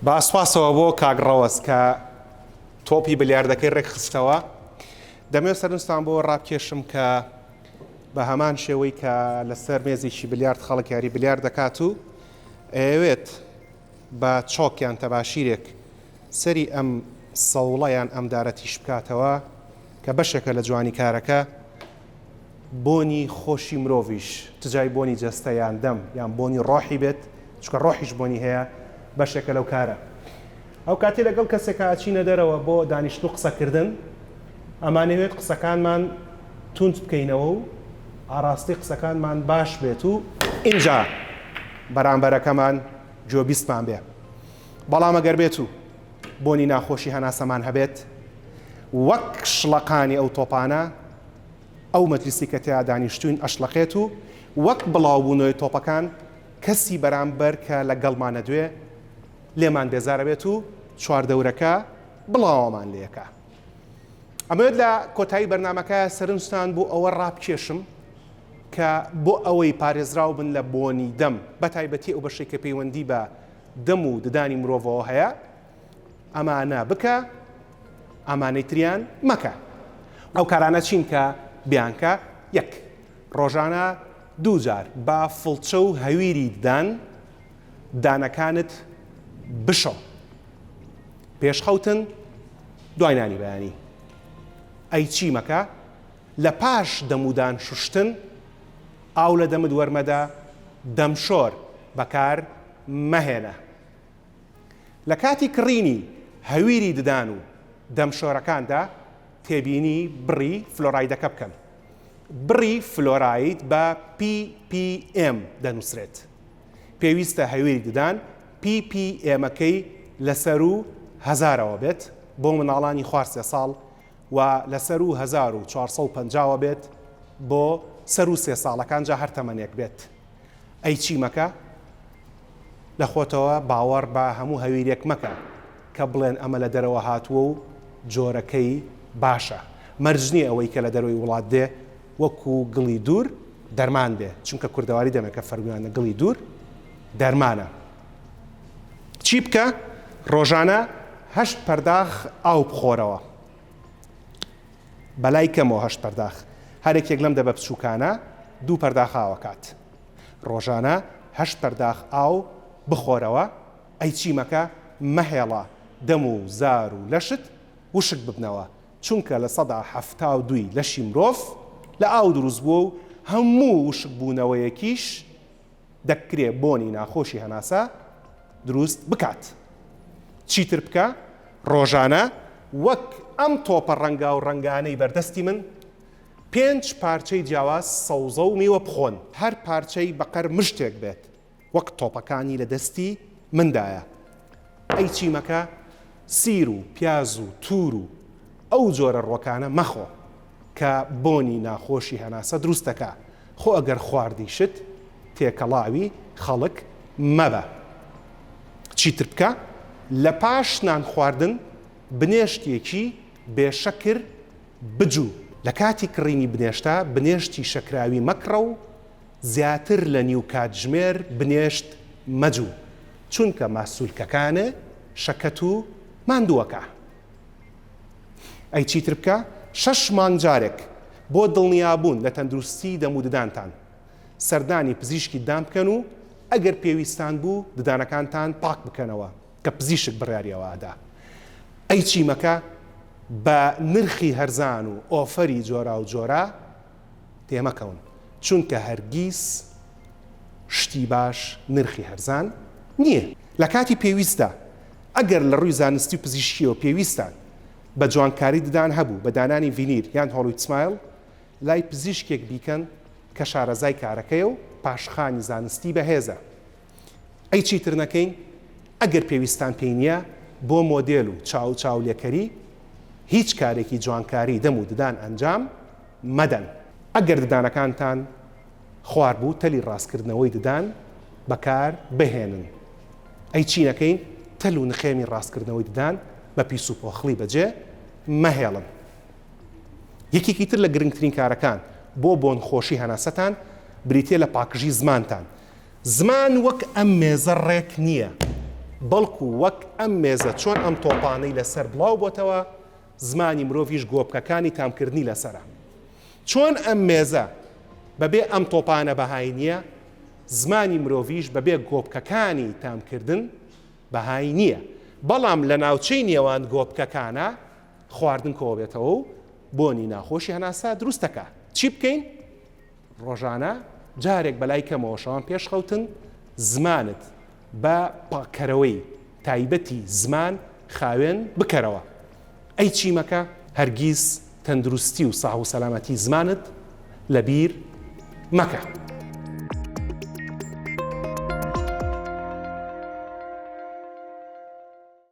با سوپاسەوە بۆ کاگڕەوەس کە تۆپی بلیاردەکەی ڕێکخستەوە. دەمەوێت سەرنجتان بۆ ڕابکێشم کە بە هەمان شێوەی کە لەسەر مێزێکی بلیارد خەڵک یاری بلیارد دەکات و ئەوێت بە چۆکیان تەباشیرێک سەری ئەم سەوڵەیان ئەم دارەتیش بکاتەوە کە بەشێکە لە جوانی کارەکە بۆنی خۆشی مرۆڤیش تجای بۆنی جەستە یان دەم یان بۆنی ڕۆحی بێت، چکە ڕۆحیش بۆنی هەیە بەشێکە لەو کارە. ئەو کاتی لەگەڵ کەسێکە ئەچینە دەرەوە بۆ دانیشتن و قسەکردن، ئەمانەوێت قسەکانمان تونند بکەینەوە و ئاڕاستی قسەکانمان باش بێت و ئینجا بەرامبەرەکەمان جۆبیستمان بێ. بەڵام ئەگەر بێت و بۆنی ناخۆشی هەناسەمان هەبێت وەک شڵەقانی ئەو تۆپانە، ئەو مەجلیسی کە تیا دانیشتوین ئەشڵەقێت و وەک بڵاوبوونەوەی تۆپەکان کەسی بەرامبەر کە لەگەڵمانە دوێ لێمان بێزارە بێت و چواردەورەکە بڵاوەمان لێەکە. ئەمەوێت لە کۆتایی بەرنامەکە سەرنجتان بۆ ئەوە ڕابکێشم کە بۆ ئەوەی پارێزراو بن لە بۆنی دەم، بەتایبەتی ئەو بەشێک کە پەیوەندی بە دەم و ددانی مرۆڤەوە هەیە، ئەمانە بکە، ئەمانەی تریان مەکە. ئەو کارانە چین کە بیانکە: یەک، ڕۆژانە دووجار با فڵچە و هەویری دانەکانت بشۆ، پێشخەوتن دوای نانی بەیانی. ئەی چی مەکە؟ لە پاش دەمودان شوشتن ئاو لە دەمت وەرمەدا دەمشۆر بەکار مەهێنە. لە کاتی کڕینی هەویری ددان و دەمشۆرەکاندا تێبینی بڕی فلۆرایدەکە بکەن. بڕی فلۆراید بە ppm دەنووسرێت. پێویستە هەویری ددان ppmەکەی لەسەر و هەزارەوە بێت بۆ مناڵانی خوار 3 ساڵ و لەسەر و 1450 بێت بۆ سەر و 3 ساڵەکان جا هەر تەمەنێک بێت. ئەی چی مەکە؟ لە خۆتەوە باوەڕ بە هەموو هەویرێک مەکە کە بڵێن ئەمە لە دەرەوە هاتووە و جۆرەکەی باشە. مەرجنی ئەوەی کە لە دەروی وڵات دێ وەکو گڵی دوور دەرمان بێ، چونکە کوردەواری دەمێکە فەرمیانە گڵی دوور دەرمانە. چی بکە؟ ڕۆژانە 8 پەرداخ ئاو بخۆرەوە. بەلای کەمەوە 8 پەرداخ، هەرێکێک لەم دەبە بچووکانە 2 پەرداخ ئاوەکات. ڕۆژانە 8 پەرداخ ئاو بخۆرەوە. ئەی چی مەکە؟ مەهێڵە دەم و زار و لەشت وشک ببنەوە، چونکە لە 1972 لەشی مرۆڤ لە ئاو دروست بووە و هەموو وشک بوونەوەیەکیش دەکرێ بۆنی ناخۆشی هەناسە دروست بکات. چیتر بکە؟ ڕۆژانە وەک ئەم تۆپە ڕەنگا و ڕەنگانەی بەردەستی من 5 پارچەی جیاواز سەوزە و میوە بخۆن، هەر پارچەی بەقەر مشتێک بێت وەک تۆپەکانی لە دەستی مندایە. ئەی چی مەکە؟ سیر و پیاز و توور و ئەو جۆرە ڕۆکانە مەخۆ کە بۆنی ناخۆشی هەناسە دروستەکە. خۆ ئەگەر خواردیشت تێکەڵاوی خەڵک مەبە. چیتر بکە؟ لە پاش نان خواردن بنێشتێکی بێشەکر بجوو. لە کاتی کڕینی بنێشتە بنێشتی شەکراوی مەکڕە و زیاتر لە نیو کاتژمێر بنێشت مەجوو، چونکە ماسوولکەکانە شەکەت و ماندووەکە. ئەی چیتر بکە؟ 6 مانگ جارێک بۆ دڵنیابوون لە تەندروستی دەموددانتان سەردانی پزیشکی دام بکەن و ئەگەر پێویستان بوو ددانەکانتان پاک بکەنەوە کە پزیشک بڕیاریەوەدا. ئەی چی مەکە؟ بە نرخی هەرزان و ئۆفەری جۆرا و جۆرا تێمەکەون، چونکە هەرگیز شتی باش نرخی هەرزان نییە. لە کاتی پێویستە ئەگەر لە ڕووی زانستی و پزیشکیەوە پێویستان بە جوانکاری ددان هەبوو بە دانانی ڤینیر یان هۆڵوید سمایل، لای پزیشکێک بیکەن کە شارەزای کارەکەی و پاشخانی زانستی بەهێزە. ئەی چیتر نەکەین؟ ئەگەر پێویستان پێی نییە بۆ مۆدێل و چاولێکەری هیچ کارێکی جوانکاری دەم و ددان ئەنجام مەدەن. ئەگەر ددانەکانتان خوار بوو تەلی ڕاستکردنەوەی ددان بەکار بهێنن. ئەی چی نەکەین؟ تەل و نخێمی ڕاستکردنەوەی ددان بە پیس و پۆخڵی بەجێ مەهێڵن. یەکێکی تر لە گرنگترین کارەکان بۆ بۆن خۆشی هەناسەتان بریتێ لە پاکژی زمانتان. زمان وەک ئەم مێزە ڕێک نییە، بەڵکو وەک ئەم مێزە چۆن ئەم تۆپانەی لەسەر بڵاو بۆتەوە زمانی مرۆڤیش گۆبکەکانی تامکردنی لەسرە چۆن ئەم مێزە بەبێ ئەم تۆپانە بەهای نییە زمانی مرۆڤیش بەبێ گۆبکەکانی تامکردن بەهای نییە بەڵام لە ناوچەی نێوان گۆبکەکانە خواردن کۆ بێتەوە و بۆنی ناخۆشی هەناسا دروستەکە چی بکەین ڕۆژانە جارێک بەلای کەمەوەشەوان پێشخەوتن زمانت بە پاکەرەوەی تایبەتی زمان خاوێن بکەرەوە ئەی چیمەکە هەرگیز تەندروستی و ساح و سەلامەتی زمانت لەبیر مەکە.